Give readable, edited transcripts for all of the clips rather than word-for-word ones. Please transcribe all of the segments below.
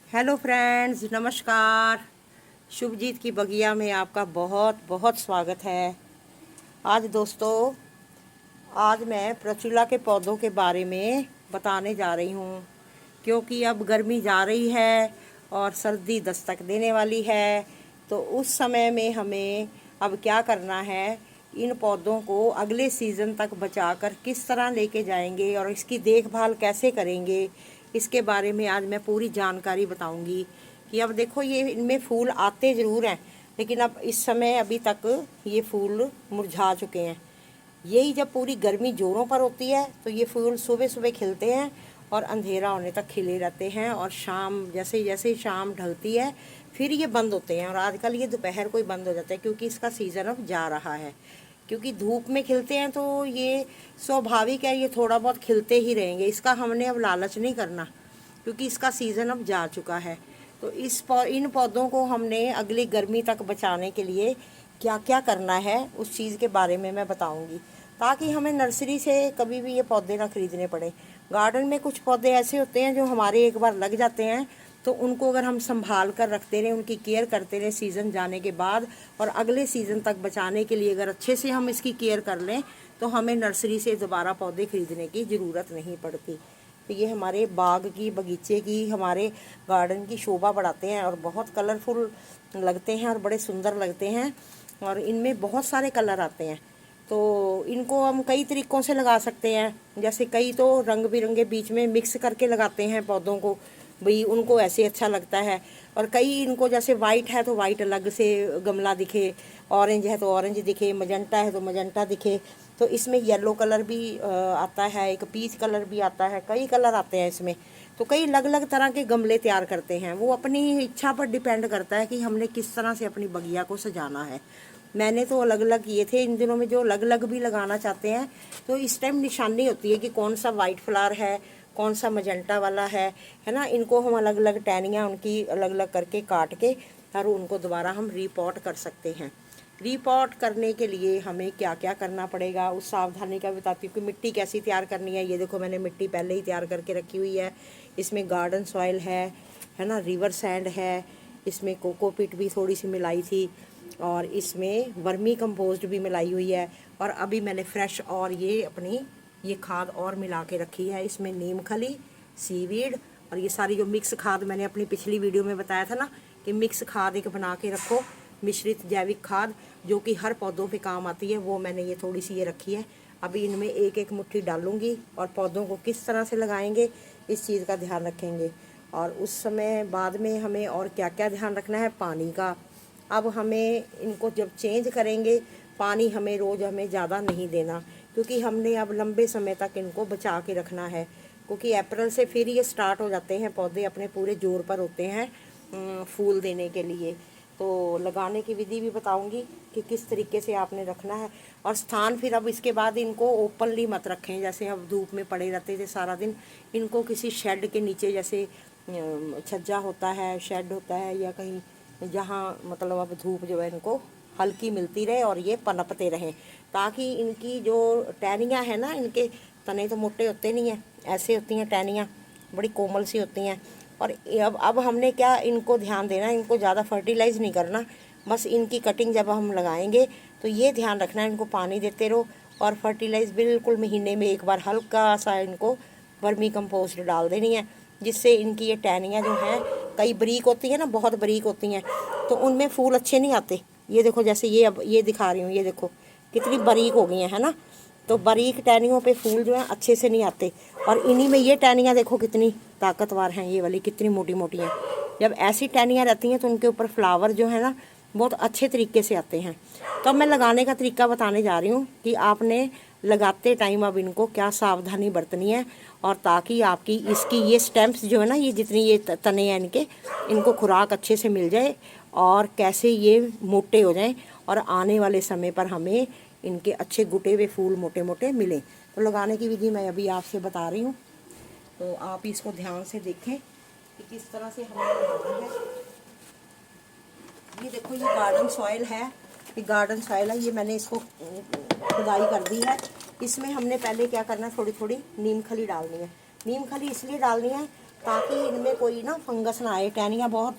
Hello friends, नमस्कार। शुभजीत की बगिया में आपका बहुत बहुत स्वागत है। आज दोस्तों, आज मैं प्रचुला के पौधों के बारे में बताने जा रही हूँ, क्योंकि अब गर्मी जा रही है और सर्दी दस्तक देने वाली है। तो उस समय में हमें अब क्या करना है, इन पौधों को अगले सीज़न तक बचाकर किस तरह लेके जाएंगे और इसकी देखभाल कैसे करेंगे, इसके बारे में आज मैं पूरी जानकारी बताऊंगी। कि अब देखो, ये इनमें फूल आते ज़रूर हैं, लेकिन अब इस समय अभी तक ये फूल मुरझा चुके हैं। यही जब पूरी गर्मी जोरों पर होती है तो ये फूल सुबह सुबह खिलते हैं और अंधेरा होने तक खिले रहते हैं, और शाम जैसे जैसे शाम ढलती है फिर ये बंद होते हैं। और आजकल ये दोपहर को ही बंद हो जाते हैं, क्योंकि इसका सीज़न अब जा रहा है। क्योंकि धूप में खिलते हैं तो ये स्वाभाविक है, ये थोड़ा बहुत खिलते ही रहेंगे। इसका हमने अब लालच नहीं करना, क्योंकि इसका सीज़न अब जा चुका है। तो इन पौधों को हमने अगली गर्मी तक बचाने के लिए क्या क्या करना है, उस चीज़ के बारे में मैं बताऊंगी, ताकि हमें नर्सरी से कभी भी ये पौधे ना खरीदने पड़े। गार्डन में कुछ पौधे ऐसे होते हैं जो हमारे एक बार लग जाते हैं, तो उनको अगर हम संभाल कर रखते रहें, उनकी केयर करते रहें सीज़न जाने के बाद, और अगले सीज़न तक बचाने के लिए अगर अच्छे से हम इसकी केयर कर लें, तो हमें नर्सरी से दोबारा पौधे खरीदने की ज़रूरत नहीं पड़ती। तो ये हमारे बाग की, बगीचे की, हमारे गार्डन की शोभा बढ़ाते हैं और बहुत कलरफुल लगते हैं और बड़े सुंदर लगते हैं। और इनमें बहुत सारे कलर आते हैं, तो इनको हम कई तरीक़ों से लगा सकते हैं। जैसे कई तो रंग बिरंगे बीच में मिक्स करके लगाते हैं पौधों को, भाई उनको ऐसे अच्छा लगता है। और कई इनको, जैसे वाइट है तो वाइट अलग से गमला दिखे, ऑरेंज है तो ऑरेंज दिखे, मजंटा है तो मजंटा दिखे। तो इसमें येलो कलर भी आता है, एक पीच कलर भी आता है, कई कलर आते हैं इसमें। तो कई अलग अलग तरह के गमले तैयार करते हैं। वो अपनी इच्छा पर डिपेंड करता है कि हमने किस तरह से अपनी बगिया को सजाना है। मैंने तो अलग अलग किए थे। इन दिनों में जो अलग अलग भी लगाना चाहते हैं, तो इस टाइम निशानी होती है कि कौन सा वाइट फ्लावर है, कौन सा मजंटा वाला है ना। इनको हम अलग अलग टहनियाँ उनकी अलग अलग करके काट के और उनको दोबारा हम रीपॉट कर सकते हैं। रीपॉट करने के लिए हमें क्या क्या करना पड़ेगा, उस सावधानी का बताती हूँ कि मिट्टी कैसी तैयार करनी है। ये देखो, मैंने मिट्टी पहले ही तैयार करके रखी हुई है। इसमें गार्डन सॉइल है ना, रिवर सैंड है, इसमें कोकोपीट भी थोड़ी सी मिलाई थी, और इसमें वर्मी कंपोस्ट भी मिलाई हुई है। और अभी मैंने फ्रेश और ये खाद और मिला के रखी है। इसमें नीम खली, सीवीड, और ये सारी जो मिक्स खाद मैंने अपनी पिछली वीडियो में बताया था ना, कि मिक्स खाद एक बना के रखो, मिश्रित जैविक खाद, जो कि हर पौधों पे काम आती है। वो मैंने ये थोड़ी सी ये रखी है। अभी इनमें एक एक मुट्ठी डालूंगी, और पौधों को किस तरह से लगाएंगे इस चीज़ का ध्यान रखेंगे। और उस समय बाद में हमें और क्या क्या ध्यान रखना है, पानी का। अब हमें इनको जब चेंज करेंगे, पानी हमें रोज़ हमें ज़्यादा नहीं देना, क्योंकि हमने अब लंबे समय तक इनको बचा के रखना है। क्योंकि अप्रैल से फिर ये स्टार्ट हो जाते हैं, पौधे अपने पूरे जोर पर होते हैं फूल देने के लिए। तो लगाने की विधि भी बताऊंगी कि किस तरीके से आपने रखना है। और स्थान फिर अब इसके बाद इनको ओपनली मत रखें, जैसे अब धूप में पड़े रहते थे सारा दिन। इनको किसी शेड के नीचे, जैसे छज्जा होता है, शेड होता है, या कहीं जहाँ मतलब अब धूप जो है इनको हल्की मिलती रहे और ये पनपते रहें, ताकि इनकी जो टहनियाँ हैं ना, इनके तने तो मोटे होते नहीं हैं, ऐसे होती हैं टहनियाँ, बड़ी कोमल सी होती हैं। और अब हमने क्या इनको ध्यान देना, इनको ज़्यादा फर्टिलाइज़ नहीं करना। बस इनकी कटिंग जब हम लगाएंगे तो ये ध्यान रखना है, इनको पानी देते रहो, और फर्टिलाइज़ बिल्कुल महीने में एक बार हल्का सा इनको वर्मी कंपोस्ट डाल देनी है, जिससे इनकी ये टहनियाँ जो हैं, कई बारीक होती हैं ना, बहुत बारीक होती हैं, तो उनमें फूल अच्छे नहीं आते। ये देखो, जैसे ये अब ये दिखा रही हूँ, ये देखो कितनी बारीक हो गई हैं, है ना। तो बारीक टहनियों पे फूल जो है अच्छे से नहीं आते। और इन्हीं में ये टहनियाँ देखो कितनी ताकतवर हैं, ये वाली कितनी मोटी मोटी हैं। जब ऐसी टहनियाँ रहती हैं तो उनके ऊपर फ्लावर जो है ना, बहुत अच्छे तरीके से आते हैं। तो मैं लगाने का तरीका बताने जा रही हूँ कि आपने लगाते टाइम अब इनको क्या सावधानी बरतनी है, और ताकि आपकी इसकी ये स्टेम्प्स जो है ना, ये जितनी ये तने हैं इनको खुराक अच्छे से मिल जाए, और कैसे ये मोटे हो जाएं, और आने वाले समय पर हमें इनके अच्छे गुटे हुए फूल मोटे मोटे मिलें। तो लगाने की विधि मैं अभी आपसे बता रही हूँ, तो आप इसको ध्यान से देखें कि किस तरह से हमें लगाना है। ये देखो, ये गार्डन सॉइल है, ये गार्डन सॉइल है, ये मैंने इसको खुदाई कर दी है। इसमें हमने पहले क्या करना है, थोड़ी थोड़ी नीम खली डालनी है। नीम खली इसलिए डालनी है ताकि इनमें कोई ना फंगस ना आए। टहनियाँ बहुत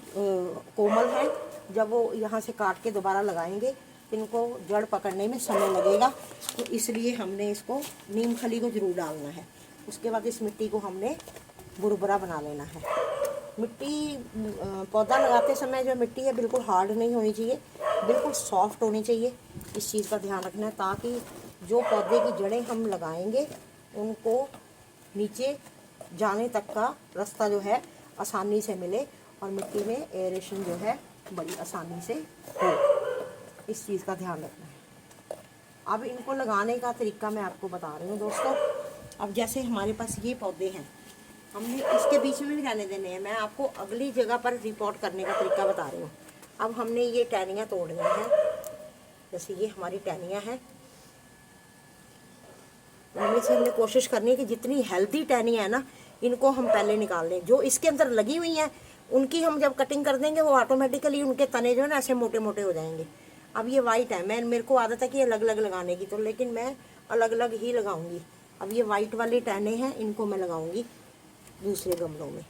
कोमल हैं, जब वो यहाँ से काट के दोबारा लगाएंगे इनको जड़ पकड़ने में समय लगेगा, तो इसलिए हमने इसको नीम खली को ज़रूर डालना है। उसके बाद इस मिट्टी को हमने बुरबुरा बना लेना है। मिट्टी पौधा लगाते समय जो मिट्टी है बिल्कुल हार्ड नहीं होनी चाहिए, बिल्कुल सॉफ्ट होनी चाहिए। इस चीज़ का ध्यान रखना है, ताकि जो पौधे की जड़ें हम लगाएंगे उनको नीचे जाने तक का रास्ता जो है आसानी से मिले और मिट्टी में एयरेशन जो है बड़ी आसानी से हो। इस चीज़ का ध्यान रखना है। अब इनको लगाने का तरीका मैं आपको बता रही हूँ दोस्तों। अब जैसे हमारे पास ये पौधे हैं, हमने इसके बीच में नहीं रहने देने हैं। मैं आपको अगली जगह पर रिपोर्ट करने का तरीका बता रही हूँ। अब हमने ये टहनियाँ तोड़नी हैं। जैसे ये हमारी टहनियाँ हैं, इनमें से हमने कोशिश करनी है कि जितनी हेल्दी टहनियाँ है ना, इनको हम पहले निकाल लें। जो इसके अंदर लगी हुई हैं उनकी हम जब कटिंग कर देंगे वो ऑटोमेटिकली उनके तने जो है ना ऐसे मोटे मोटे हो जाएंगे। अब ये वाइट है, मेरे को आदत है कि अलग अलग लगाने की, तो लेकिन मैं अलग अलग ही लगाऊंगी। अब ये वाइट वाली टहने हैं, इनको मैं लगाऊंगी दूसरे गमलों में।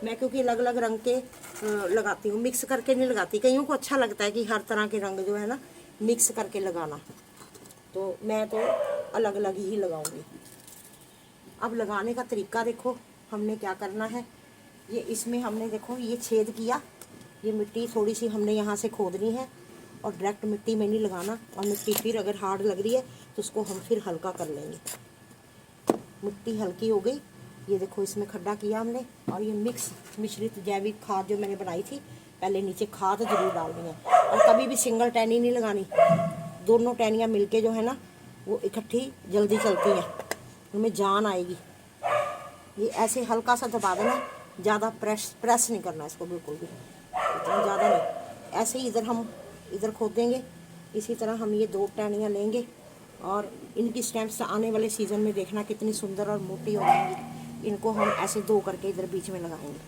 मैं क्योंकि अलग अलग रंग के लगाती हूँ, मिक्स करके नहीं लगाती। कईयों को अच्छा लगता है कि हर तरह के रंग जो है ना मिक्स करके लगाना, तो मैं तो अलग अलग ही लगाऊंगी। अब लगाने का तरीका देखो, हमने क्या करना है। ये इसमें हमने देखो ये छेद किया, ये मिट्टी थोड़ी सी हमने यहाँ से खोदनी है और डायरेक्ट मिट्टी में नहीं लगाना। और मिट्टी फिर अगर हार्ड लग रही है तो उसको हम फिर हल्का कर लेंगे। मिट्टी हल्की हो गई, ये देखो इसमें खड्डा किया हमने। और ये मिश्रित जैविक खाद जो मैंने बनाई थी, पहले नीचे खाद जरूर डालनी है। और कभी भी सिंगल टहनी नहीं लगानी, दोनों टहनियाँ मिलके जो है ना वो इकट्ठी जल्दी चलती हैं, उनमें जान आएगी। ये ऐसे हल्का सा दबा देना, ज़्यादा प्रेस नहीं करना इसको, बिल्कुल भी इतना ज़्यादा नहीं। ऐसे ही इधर खोदेंगे, इसी तरह हम ये 2 टहनियाँ लेंगे और इनकी स्टेम्स आने वाले सीज़न में देखना कितनी सुंदर और मोटी हो जाएंगी। इनको हम ऐसे 2 करके इधर बीच में लगाएंगे।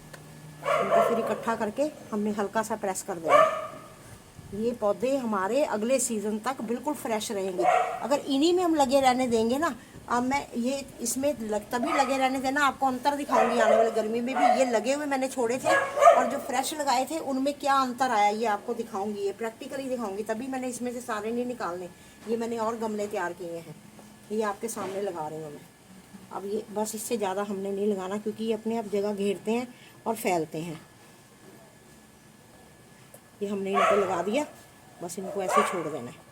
इनको फिर इकट्ठा करके हमने हल्का सा प्रेस कर देना। ये पौधे हमारे अगले सीज़न तक बिल्कुल फ्रेश रहेंगे। अगर इन्हीं में हम लगे रहने देंगे ना, अब मैं ये इसमें तभी लगे रहने देना, आपको अंतर दिखाऊंगी आने वाली गर्मी में भी। ये लगे हुए मैंने छोड़े थे और जो फ्रेश लगाए थे उनमें क्या अंतर आया ये आपको दिखाऊंगी, ये प्रैक्टिकली दिखाऊंगी। तभी मैंने इसमें से सारे नहीं निकालने, ये मैंने और गमले तैयार किए हैं, ये आपके सामने लगा रही हूँ मैं। अब ये बस इससे ज़्यादा हमने नहीं लगाना, क्योंकि ये अपने आप जगह घेरते हैं और फैलते हैं। ये हमने इनको लगा दिया, बस इनको ऐसे छोड़ देना है।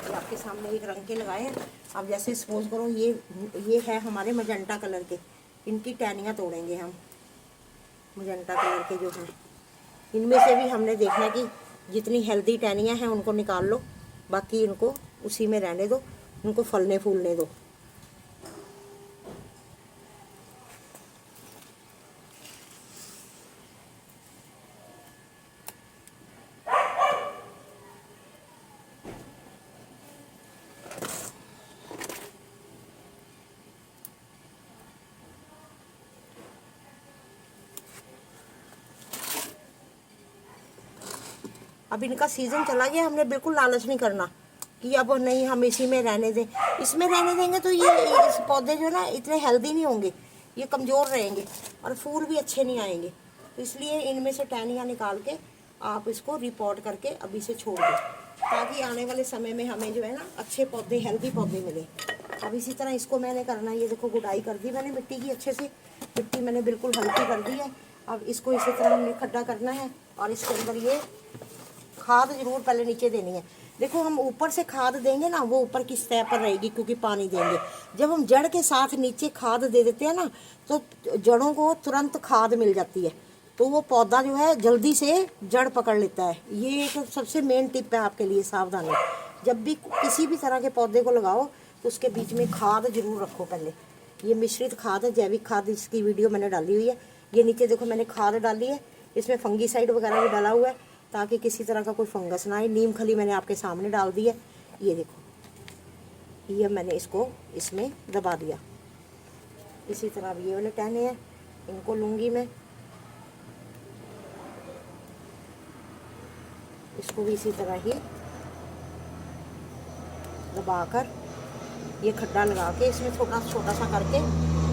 ये आपके सामने एक रंग के लगाए हैं। अब जैसे सपोज करो ये है हमारे मजेंटा कलर के, इनकी टहनियाँ तोड़ेंगे हम। मजेंटा कलर के जो हैं, इनमें से भी हमने देखना कि जितनी हेल्दी टहनियाँ हैं उनको निकाल लो, बाकी इनको उसी में रहने दो, उनको फलने फूलने दो। अब इनका सीज़न चला गया, हमने बिल्कुल लालच नहीं करना कि अब नहीं हम इसी में रहने दें। इसमें रहने देंगे तो ये इस पौधे जो है ना इतने हेल्दी नहीं होंगे, ये कमज़ोर रहेंगे और फूल भी अच्छे नहीं आएंगे। तो इसलिए इनमें से टहनियाँ निकाल के आप इसको रिपोर्ट करके अभी से छोड़ दें, ताकि आने वाले समय में हमें जो है ना अच्छे पौधे, हेल्दी पौधे मिले। अब इसी तरह इसको मैंने करना है। ये देखो गुडाई कर दी मैंने मिट्टी की, अच्छे से मिट्टी मैंने बिल्कुल हल्की कर दी है। अब इसको इसी तरह हमने खड्डा करना है और इसके अंदर ये खाद जरूर पहले नीचे देनी है। देखो हम ऊपर से खाद देंगे ना, वो ऊपर की सतह पर रहेगी क्योंकि पानी देंगे। जब हम जड़ के साथ नीचे खाद दे देते हैं ना, तो जड़ों को तुरंत खाद मिल जाती है, तो वो पौधा जो है जल्दी से जड़ पकड़ लेता है। ये एक सबसे मेन टिप है आपके लिए, सावधानी। जब भी किसी भी तरह के पौधे को लगाओ तो उसके बीच में खाद जरूर रखो पहले। ये मिश्रित खाद है, जैविक खाद, इसकी वीडियो मैंने डाली हुई है। ये नीचे देखो मैंने खाद डाली है, इसमें फंगीसाइड वगैरह भी डाला हुआ है ताकि किसी तरह का कोई फंगस ना आए। नीम खली मैंने आपके सामने डाल दी है, ये देखो, ये मैंने इसको इसमें दबा दिया। इसी तरह अब ये वाले टहने हैं, इनको लूँगी मैं, इसको भी इसी तरह ही दबाकर ये खड्डा लगा के इसमें छोटा छोटा सा करके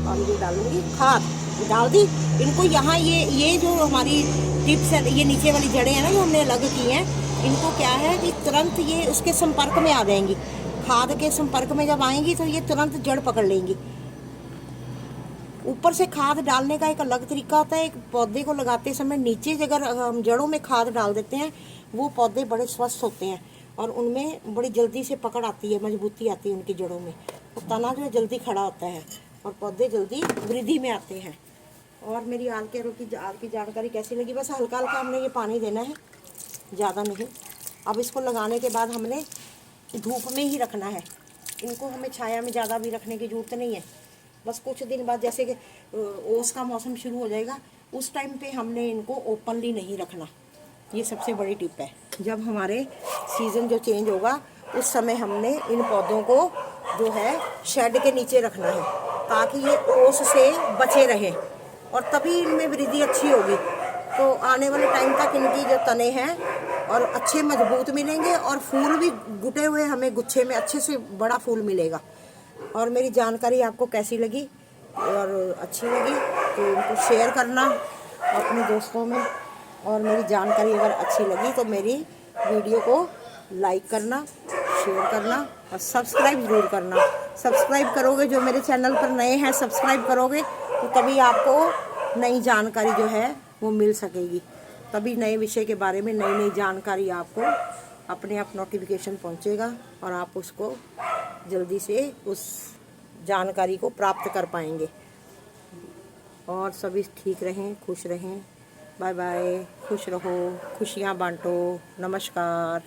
और ये डालूंगी खाद, डाल दी इनको यहाँ। ये जो हमारी टिप्स है, ये नीचे वाली जड़ें हैं ना जो हमने अलग की हैं, इनको क्या है कि तुरंत ये उसके संपर्क में आ जाएंगी। खाद के संपर्क में जब आएंगी तो ये तुरंत जड़ पकड़ लेंगी। ऊपर से खाद डालने का एक अलग तरीका होता है। एक पौधे को लगाते समय नीचे अगर हम जड़ों में खाद डाल देते हैं, वो पौधे बड़े स्वस्थ होते हैं और उनमें बड़ी जल्दी से पकड़ आती है, मजबूती आती है उनकी जड़ों में। तो तना जो है जल्दी खड़ा होता है और पौधे जल्दी वृद्धि में आते हैं। और मेरी आल की जानकारी कैसी लगी? बस हल्का हल्का हमने ये पानी देना है, ज़्यादा नहीं। अब इसको लगाने के बाद हमने धूप में ही रखना है इनको, हमें छाया में ज़्यादा भी रखने की ज़रूरत नहीं है। बस कुछ दिन बाद जैसे कि ओस का मौसम शुरू हो जाएगा, उस टाइम पे हमने इनको ओपनली नहीं रखना। ये सबसे बड़ी टिप है। जब हमारे सीज़न जो चेंज होगा उस समय हमने इन पौधों को जो है शेड के नीचे रखना है, ताकि ये ओस से बचे रहें और तभी इनमें वृद्धि अच्छी होगी। तो आने वाले टाइम तक इनकी जो तने हैं और अच्छे मजबूत मिलेंगे और फूल भी गुटे हुए हमें गुच्छे में अच्छे से बड़ा फूल मिलेगा। और मेरी जानकारी आपको कैसी लगी और अच्छी लगी तो इनको शेयर करना अपने दोस्तों में। और मेरी जानकारी अगर अच्छी लगी तो मेरी वीडियो को लाइक करना, शेयर करना और सब्सक्राइब ज़रूर करना। सब्सक्राइब करोगे, जो मेरे चैनल पर नए हैं सब्सक्राइब करोगे तो तभी आपको नई जानकारी जो है वो मिल सकेगी। तभी नए विषय के बारे में नई नई जानकारी आपको अपने आप नोटिफिकेशन पहुंचेगा और आप उसको जल्दी से उस जानकारी को प्राप्त कर पाएंगे। और सभी ठीक रहें, खुश रहें। बाय बाय, खुश रहो, खुशियाँ बांटो। नमस्कार।